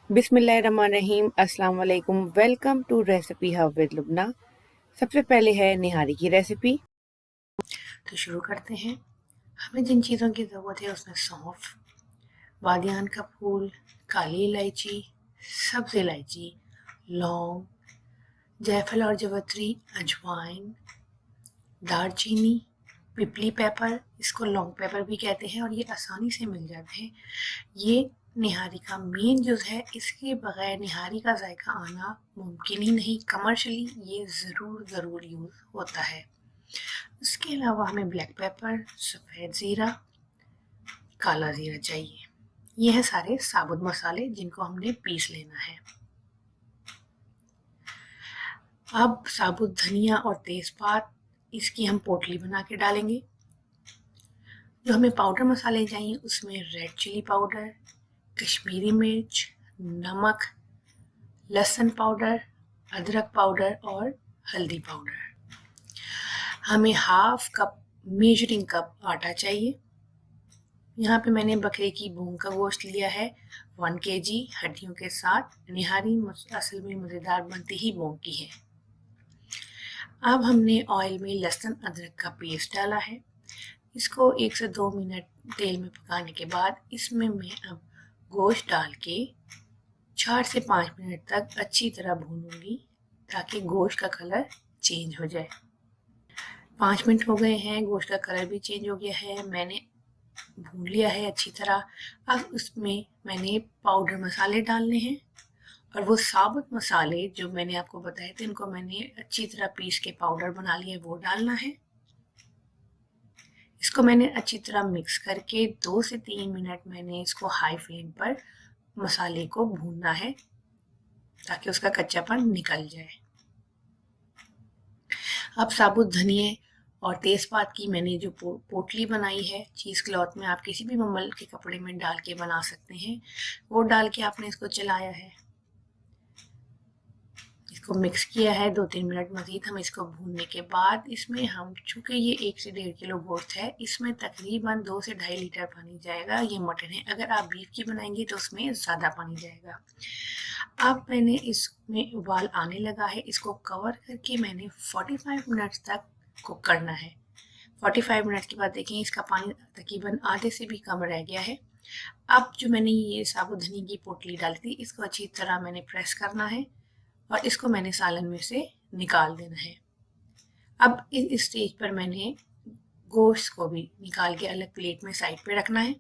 बिस्मिल्लाहिर्रहमानिर्रहीम। अस्सलाम वालेकुम। Welcome to recipe hub with Lubna. सबसे पहले है निहारी की रेसिपी। तो शुरू करते हैं। हमें जिन चीज़ों की ज़रूरत है उसमें सौंफ, बादियान का फूल, काली इलायची, सब्ज़ इलायची, लौंग, जायफल और जवत्री, अजवाइन, दालचीनी, पिपली पेपर, इसको लॉन्ग पेपर भी कहते हैं और ये आसानी से मिल जाते हैं। ये निहारी का मेन जुज़ है, इसके बगैर निहारी का जायका आना मुमकिन ही नहीं। कमर्शियली ये ज़रूर यूज़ होता है। इसके अलावा हमें ब्लैक पेपर, सफ़ेद ज़ीरा, काला ज़ीरा चाहिए। ये है सारे साबुत मसाले जिनको हमने पीस लेना है। अब साबुत धनिया और तेज़पात, इसकी हम पोटली बना के डालेंगे। जो हमें पाउडर मसाले चाहिए उसमें रेड चिली पाउडर, कश्मीरी मिर्च, नमक, लहसुन पाउडर, अदरक पाउडर और हल्दी पाउडर। हमें हाफ कप मेजरिंग कप आटा चाहिए। यहाँ पे मैंने बकरे की भून का गोश्त लिया है 1 kg हड्डियों के साथ। निहारी असल में मज़ेदार बनती ही भून की है। अब हमने ऑयल में लहसुन अदरक का पेस्ट डाला है। इसको 1 से 2 मिनट तेल में पकाने के बाद इसमें मैं अब गोश्त डाल के 4 से 5 मिनट तक अच्छी तरह भूनूंगी ताकि गोश्त का कलर चेंज हो जाए। 5 मिनट हो गए हैं, गोश्त का कलर भी चेंज हो गया है, मैंने भून लिया है अच्छी तरह। अब उसमें मैंने पाउडर मसाले डालने हैं और वो साबुत मसाले जो मैंने आपको बताए थे इनको मैंने अच्छी तरह पीस के पाउडर बना लिया है, वो डालना है। इसको मैंने अच्छी तरह मिक्स करके 2 से 3 मिनट मैंने इसको हाई फ्लेम पर मसाले को भूनना है ताकि उसका कच्चापन निकल जाए। अब साबुत धनिए और तेज़पात की मैंने जो पोटली बनाई है चीज़ क्लॉथ में, आप किसी भी मम्मल के कपड़े में डाल के बना सकते हैं, वो डाल के आपने इसको चलाया है। इसको मिक्स किया है 2-3 मिनट मज़ीद। हम इसको भूनने के बाद इसमें हम, चूँकि ये 1 से 1.5 किलो गोश्त है, इसमें तकरीबन 2 से 2.5 लीटर पानी जाएगा। ये मटन है, अगर आप बीफ की बनाएंगे तो उसमें ज़्यादा पानी जाएगा। अब मैंने इसमें उबाल आने लगा है, इसको कवर करके मैंने 45 मिनट तक कुक करना है। 45 मिनट के बाद देखें इसका पानी तकरीबन आधे से भी कम रह गया है। अब जो मैंने ये साबुत धनिया की पोटली डाली थी इसको अच्छी तरह मैंने प्रेस करना है और इसको मैंने सालन में से निकाल देना है। अब इस स्टेज पर मैंने गोश्त को भी निकाल के अलग प्लेट में साइड पे रखना है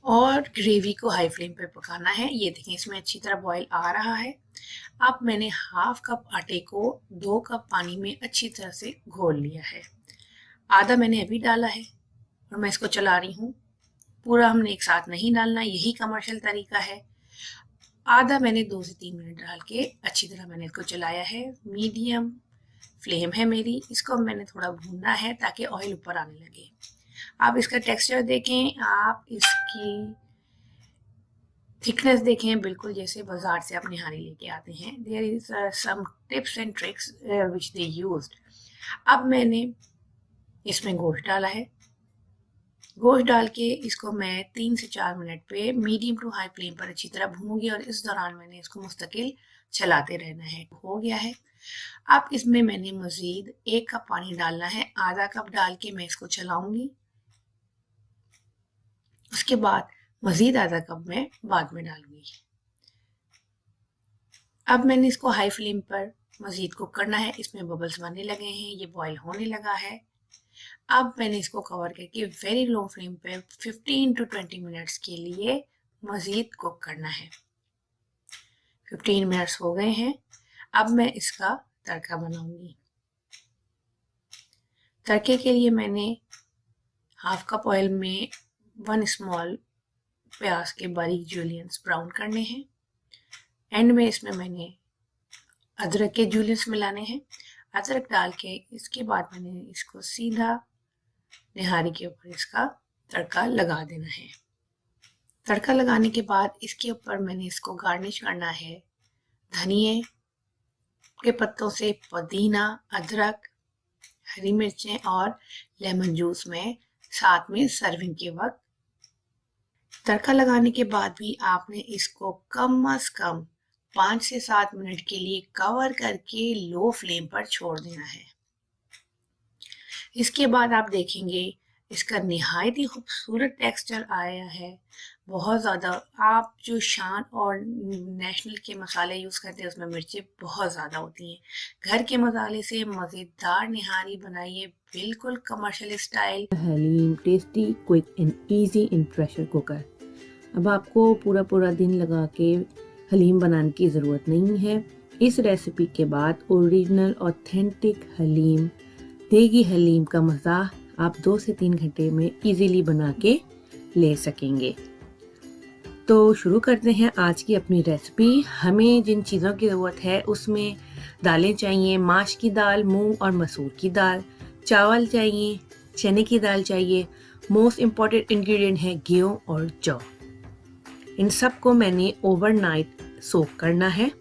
और ग्रेवी को हाई फ्लेम पे पकाना है। ये देखें इसमें अच्छी तरह बॉईल आ रहा है। अब मैंने हाफ कप आटे को 2 कप पानी में अच्छी तरह से घोल लिया है। आधा मैंने अभी डाला है और मैं इसको चला रही हूँ। पूरा हमने एक साथ नहीं डालना, यही कमर्शियल तरीका है। आधा मैंने 2 से 3 मिनट डाल के अच्छी तरह मैंने इसको चलाया है। मीडियम फ्लेम है मेरी, इसको मैंने थोड़ा भूनना है ताकि ऑयल ऊपर आने लगे। आप इसका टेक्सचर देखें, आप इसकी थिकनेस देखें, बिल्कुल जैसे बाजार से आप निहारी लेके आते हैं। There is some tips and tricks which they used. अब मैंने इसमें गोश्त डाला है। गोश्त डाल के इसको मैं 3 से 4 मिनट पे मीडियम टू हाई फ्लेम पर अच्छी तरह भूनूंगी और इस दौरान मैंने इसको मुस्तकिल चलाते रहना है। हो गया है। अब इसमें मैंने मज़ीद 1 कप पानी डालना है, आधा कप डाल के मैं इसको चलाऊंगी। उसके बाद मज़ीद आधा कप मैं बाद में डालूंगी। अब मैंने इसको हाई फ्लेम पर मज़ीद कुक करना है। इसमें बबल्स बनने लगे हैं, ये बॉयल होने लगा है। अब मैंने इसको कवर करके वेरी लो फ्लेम पे 15 टू 20 मिनट्स के लिए मज़ीद कुक करना है। 15 मिनट्स हो गए हैं। अब मैं इसका तड़का बनाऊंगी। तड़के के लिए मैंने हाफ कप ऑयल में 1 स्मॉल प्याज के बारीक जूलियंस ब्राउन करने हैं। एंड में इसमें मैंने अदरक के जूलियंस मिलाने हैं। अदरक डाल के इसके बाद मैंने इसको सीधा निहारी के ऊपर इसका तड़का लगा देना है। तड़का लगाने के बाद इसके ऊपर मैंने इसको गार्निश करना है धनिए के पत्तों से, पुदीना, अदरक, हरी मिर्चें और लेमन जूस में साथ में सर्विंग के वक्त तड़का लगाने के बाद भी आपने इसको कम से कम 5 से 7 मिनट के लिए कवर करके लो फ्लेम पर छोड़ देना है। इसके बाद आप देखेंगे इसका निहायत ही खूबसूरत टेक्सचर आया है। बहुत ज़्यादा आप जो शान और नेशनल के मसाले यूज़ करते हैं उसमें मिर्चें बहुत ज़्यादा होती हैं। घर के मसाले से मज़ेदार निहारी बनाइए, बिल्कुल commercial style. Haleem tasty, quick and easy in pressure cooker. अब आपको पूरा पूरा दिन लगा के हलीम बनाने की ज़रूरत नहीं है। इस रेसिपी के बाद ओरिजिनल ऑथेंटिक हलीम, देगी हलीम का मज़ा आप 2 से 3 घंटे में इजीली बना के ले सकेंगे। तो शुरू करते हैं आज की अपनी रेसिपी। हमें जिन चीज़ों की ज़रूरत है उसमें दालें चाहिए, माश की दाल, मूंग और मसूर की दाल, चावल चाहिए, चने की दाल चाहिए, मोस्ट इम्पॉर्टेंट इंग्रेडिएंट है गेहूं और जौ। इन सब को मैंने ओवरनाइट सोक करना है।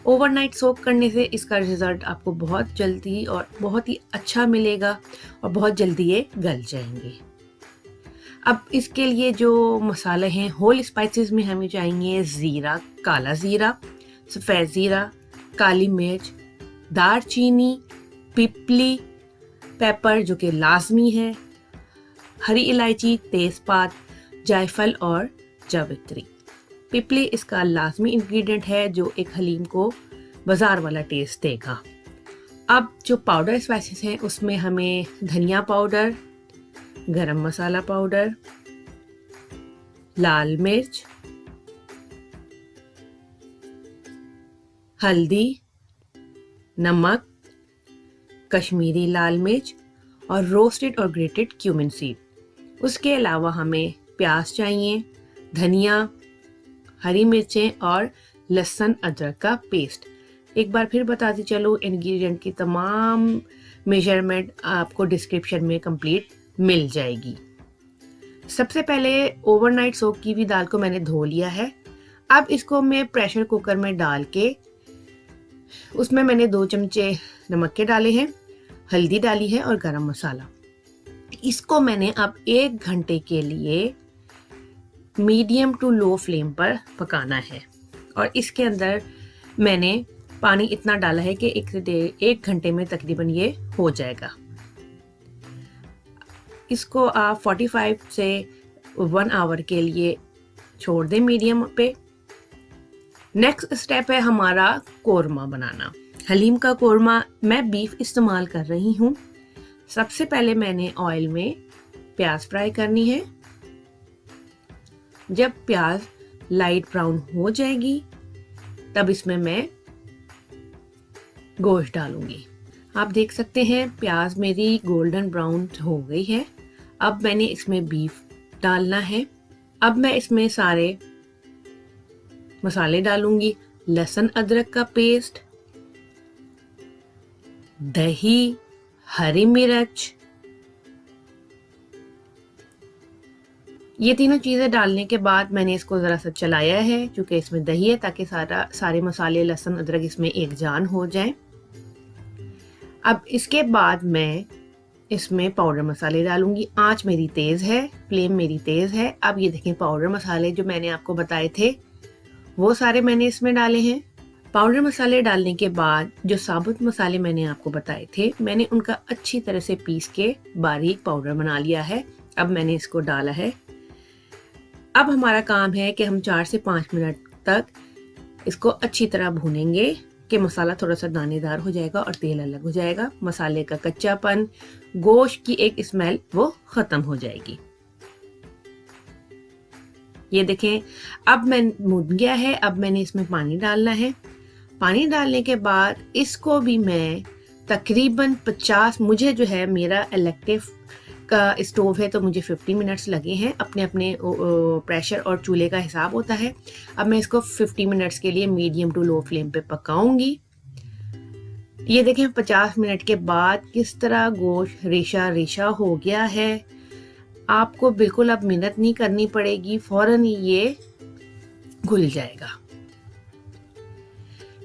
ओवरनाइट सोक करने से इसका रिजल्ट आपको बहुत जल्दी और बहुत ही अच्छा मिलेगा और बहुत जल्दी ये गल जाएंगे। अब इसके लिए जो मसाले हैं, होल स्पाइसेस में हमें चाहिए ज़ीरा, काला ज़ीरा, सफ़ेद ज़ीरा, काली मिर्च, दालचीनी, पिपली, पेपर जो कि लाजमी है, हरी इलायची, तेज़पात, जायफल और जावित्री। पिपली इसका लाजमी इंग्रेडिएंट है जो एक हलीम को बाजार वाला टेस्ट देगा। अब जो पाउडर स्पाइसेस हैं उसमें हमें धनिया पाउडर, गरम मसाला पाउडर, लाल मिर्च, हल्दी, नमक, कश्मीरी लाल मिर्च और रोस्टेड और ग्रेटेड क्यूमिन सीड। उसके अलावा हमें प्याज चाहिए, धनिया, हरी मिर्चें और लहसुन अदरक का पेस्ट। एक बार फिर बताती चलो, इंग्रेडिएंट की तमाम मेजरमेंट आपको डिस्क्रिप्शन में कंप्लीट मिल जाएगी। सबसे पहले ओवरनाइट सोक की भी दाल को मैंने धो लिया है। अब इसको मैं प्रेशर कुकर में डाल के उसमें मैंने 2 चमचे नमक के डाले हैं, हल्दी डाली है और गरम मसाला। इसको मैंने अब 1 घंटे के लिए मीडियम टू लो फ्लेम पर पकाना है और इसके अंदर मैंने पानी इतना डाला है कि 1 घंटे में तकरीबन ये हो जाएगा। इसको आप 45 से 1 आवर के लिए छोड़ दें मीडियम पे। नेक्स्ट स्टेप है हमारा कोरमा बनाना। हलीम का कोरमा मैं बीफ इस्तेमाल कर रही हूँ। सबसे पहले मैंने ऑयल में प्याज फ्राई करनी है। जब प्याज लाइट ब्राउन हो जाएगी तब इसमें मैं गोश्त डालूंगी। आप देख सकते हैं प्याज मेरी गोल्डन ब्राउन हो गई है। अब मैंने इसमें बीफ डालना है। अब मैं इसमें सारे मसाले डालूंगी, लहसुन अदरक का पेस्ट, दही, हरी मिर्च। ये तीनों चीज़ें डालने के बाद मैंने इसको ज़रा सा चलाया है, क्योंकि इसमें दही है, ताकि सारे मसाले, लहसुन अदरक इसमें एक जान हो जाए। अब इसके बाद मैं इसमें पाउडर मसाले डालूंगी। आंच मेरी तेज़ है, फ्लेम मेरी तेज़ है। अब ये देखें पाउडर मसाले जो मैंने आपको बताए थे वो सारे मैंने इसमें डाले हैं। पाउडर मसाले डालने के बाद जो साबुत मसाले मैंने आपको बताए थे मैंने उनका अच्छी तरह से पीस के बारीक पाउडर बना लिया है। अब मैंने इसको डाला है। अब हमारा काम है कि हम 4 से 5 मिनट तक इसको अच्छी तरह भूनेंगे कि मसाला थोड़ा सा दानेदार हो जाएगा और तेल अलग हो जाएगा। मसाले का कच्चापन, गोश्त की एक स्मेल वो ख़त्म हो जाएगी। ये देखें अब मैं भून गया है। अब मैंने इसमें पानी डालना है। पानी डालने के बाद इसको भी मैं तकरीबन 50, मुझे जो है मेरा इलेक्ट्रिक का स्टोव है तो मुझे 50 मिनट्स लगे हैं। अपने अपने प्रेशर और चूल्हे का हिसाब होता है। अब मैं इसको 50 मिनट्स के लिए मीडियम टू लो फ्लेम पे पकाऊंगी। ये देखें 50 मिनट के बाद किस तरह गोश्त रेशा रेशा हो गया है। आपको बिल्कुल अब मेहनत नहीं करनी पड़ेगी, फौरन ये घुल जाएगा।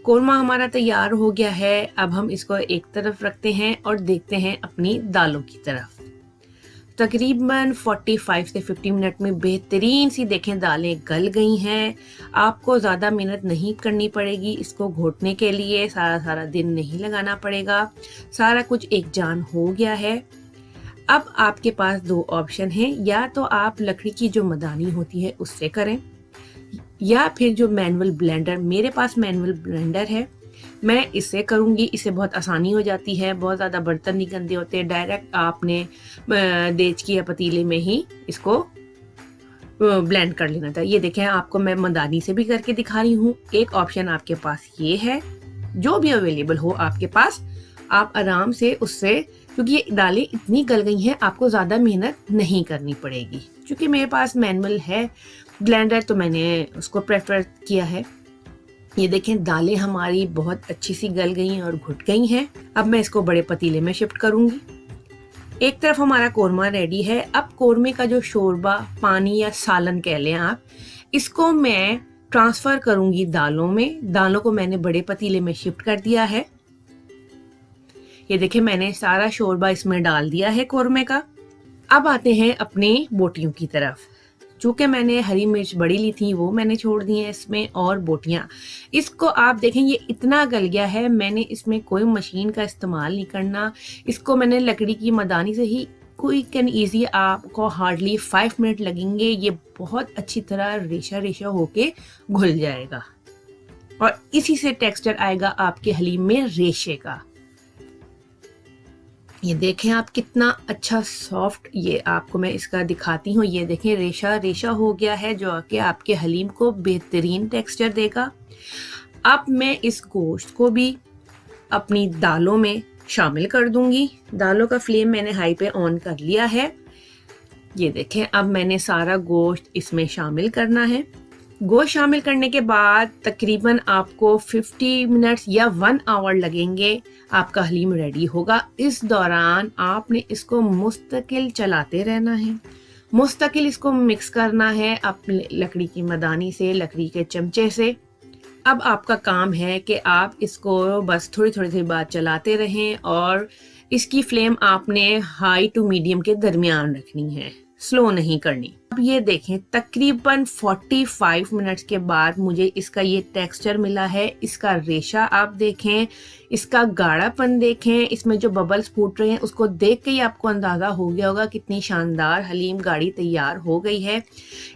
कोरमा हमारा तैयार हो गया है। अब हम इसको एक तरफ रखते हैं और देखते हैं अपनी दालों की तरफ। तकरीबन 45 से 50 मिनट में बेहतरीन सी देखें दालें गल गई हैं। आपको ज़्यादा मेहनत नहीं करनी पड़ेगी इसको घोटने के लिए, सारा दिन नहीं लगाना पड़ेगा। सारा कुछ एक जान हो गया है। अब आपके पास दो ऑप्शन हैं, या तो आप लकड़ी की जो मदानी होती है उससे करें, या फिर जो मैनुअल ब्लेंडर, मेरे पास मैनुअल ब्लेंडर है, मैं इससे करूँगी। इससे बहुत आसानी हो जाती है, बहुत ज़्यादा बर्तन नहीं गंदे होते। डायरेक्ट आपने देचकी या पतीले में ही इसको ब्लेंड कर लेना था। ये देखें, आपको मैं मदानी से भी करके दिखा रही हूँ। एक ऑप्शन आपके पास ये है, जो भी अवेलेबल हो आपके पास, आप आराम से उससे, क्योंकि ये दालें इतनी गल गई हैं आपको ज़्यादा मेहनत नहीं करनी पड़ेगी। क्योंकि मेरे पास मैनुअल है ब्लेंडर तो मैंने उसको प्रेफर किया है। ये देखें दालें हमारी बहुत अच्छी सी गल गई और घुट गई हैं। अब मैं इसको बड़े पतीले में शिफ्ट करूंगी। एक तरफ हमारा कोरमा रेडी है। अब कोरमे का जो शोरबा, पानी या सालन कह लें आप, इसको मैं ट्रांसफर करूंगी दालों में। दालों को मैंने बड़े पतीले में शिफ्ट कर दिया है। ये देखें, मैंने सारा शोरबा इसमें डाल दिया है कोरमे का। अब आते हैं अपनी बोटियों की तरफ। चूँकि मैंने हरी मिर्च बड़ी ली थी वो मैंने छोड़ दी है इसमें, और बोटियाँ। इसको आप देखें ये इतना गल गया है, मैंने इसमें कोई मशीन का इस्तेमाल नहीं करना। इसको मैंने लकड़ी की मदानी से ही क्विक एंड ईजी, आपको हार्डली 5 मिनट लगेंगे। ये बहुत अच्छी तरह रेशा रेशा होके घुल जाएगा और इसी से टेक्सचर आएगा आपके हलीम में रेशे का। ये देखें आप कितना अच्छा सॉफ्ट, ये आपको मैं इसका दिखाती हूँ। ये देखें रेशा रेशा हो गया है, जो कि आपके हलीम को बेहतरीन टेक्सचर देगा। अब मैं इस गोश्त को भी अपनी दालों में शामिल कर दूंगी। दालों का फ्लेम मैंने हाई पे ऑन कर लिया है। ये देखें, अब मैंने सारा गोश्त इसमें शामिल करना है। गोश्त शामिल करने के बाद तकरीबन आपको 50 मिनट्स या 1 आवर लगेंगे, आपका हलीम रेडी होगा। इस दौरान आपने इसको मुस्तकिल चलाते रहना है, मुस्तकिल इसको मिक्स करना है अपने लकड़ी की मदानी से, लकड़ी के चमचे से। अब आपका काम है कि आप इसको बस थोड़ी थोड़ी देर बाद चलाते रहें और इसकी फ्लेम आपने हाई टू मीडियम के दरमियान रखनी है, स्लो नहीं करनी। अब ये देखें, तकरीबन 45 मिनट्स के बाद मुझे इसका ये टेक्सचर मिला है। इसका रेशा आप देखें, इसका गाढ़ापन देखें, इसमें जो बबल्स फूट रहे हैं उसको देख के ही आपको अंदाज़ा हो गया होगा कितनी शानदार हलीम गाढ़ी तैयार हो गई है।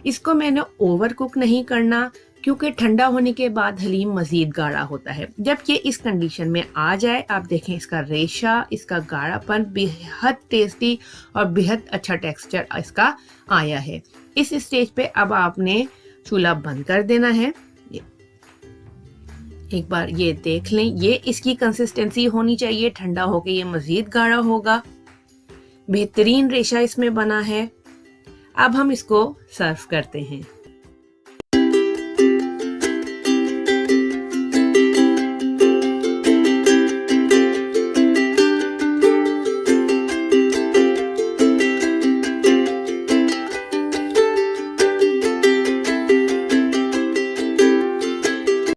इसको मैंने ओवर कुक नहीं करना, क्योंकि ठंडा होने के बाद हलीम मज़ीद गाढ़ा होता है। जब ये इस कंडीशन में आ जाए, आप देखें इसका रेशा, इसका गाढ़ापन, बेहद टेस्टी और बेहद अच्छा टेक्सचर इसका आया है। इस स्टेज पे अब आपने चूल्हा बंद कर देना है। एक बार ये देख लें, ये इसकी कंसिस्टेंसी होनी चाहिए। ठंडा होके ये मज़ीद गाढ़ा होगा। बेहतरीन रेशा इसमें बना है। अब हम इसको सर्व करते हैं।